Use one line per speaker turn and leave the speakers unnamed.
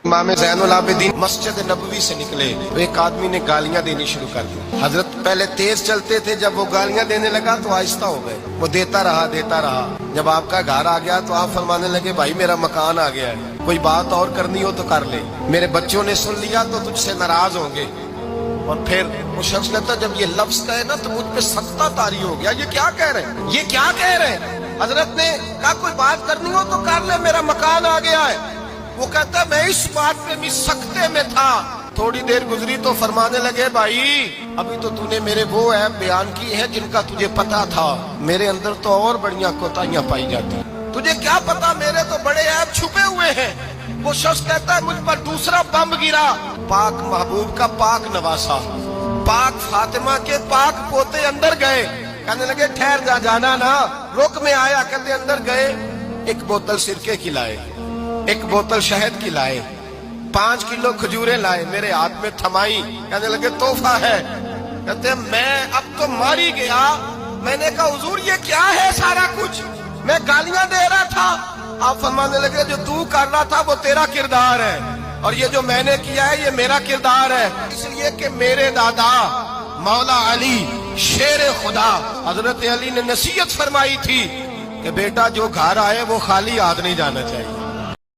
इमाम ज़ैनुल आबिदीन मस्जिद नबवी से निकले तो एक आदमी ने गालियां देनी शुरू कर दी। हजरत पहले तेज चलते थे, जब वो गालियां देने लगा तो आहिस्ता हो गए। वो देता रहा। जब आपका घर आ गया तो आप फरमाने लगे भाई मेरा मकान आ गया है, कोई बात और करनी हो तो कर ले, मेरे बच्चों ने सुन लिया तो तुझसे नाराज होंगे। और फिर वो शख्स कहता जब ये लफ्ज कहे ना तो मुझ पे सख्ता तारी हो गया, ये क्या कह रहे हैं, ये क्या कह रहे हैं। हजरत ने कहा कोई बात करनी हो तो कर ले, मेरा मकान आ गया है। वो कहता मैं इस बात पे भी सख्ते में था। थोड़ी देर गुजरी तो फरमाने लगे भाई अभी तो तूने मेरे वो ऐप बयान की है जिनका तुझे पता था, मेरे अंदर तो और बढ़िया कोताहियां पाई जाती, तुझे क्या पता मेरे तो बड़े ऐप छुपे हुए हैं। वो शख्स कहता है मुझ पर दूसरा बम गिरा, पाक महबूब का पाक नवासा, पाक फातिमा के पाक पोते अंदर गए। कहने लगे ठहर जा, जाना ना, रुक में आया। कहते अंदर गए, एक बोतल सिरके की लाए, एक बोतल शहद की लाए, 5 किलो खजूरें लाए, मेरे हाथ में थमाई। कहने लगे तोहफा है। कहते मैं अब तो मारी गया। मैंने कहा हुजूर ये क्या है सारा कुछ, मैं गालियां दे रहा था। आप फरमाने लगे जो तू कर रहा था वो तेरा किरदार है और ये जो मैंने किया है ये मेरा किरदार है। इसलिए कि मेरे दादा मौला अली शेर खुदा हजरत अली ने नसीहत फरमाई थी कि बेटा जो घर आए वो खाली हाथ नहीं जाना चाहिए।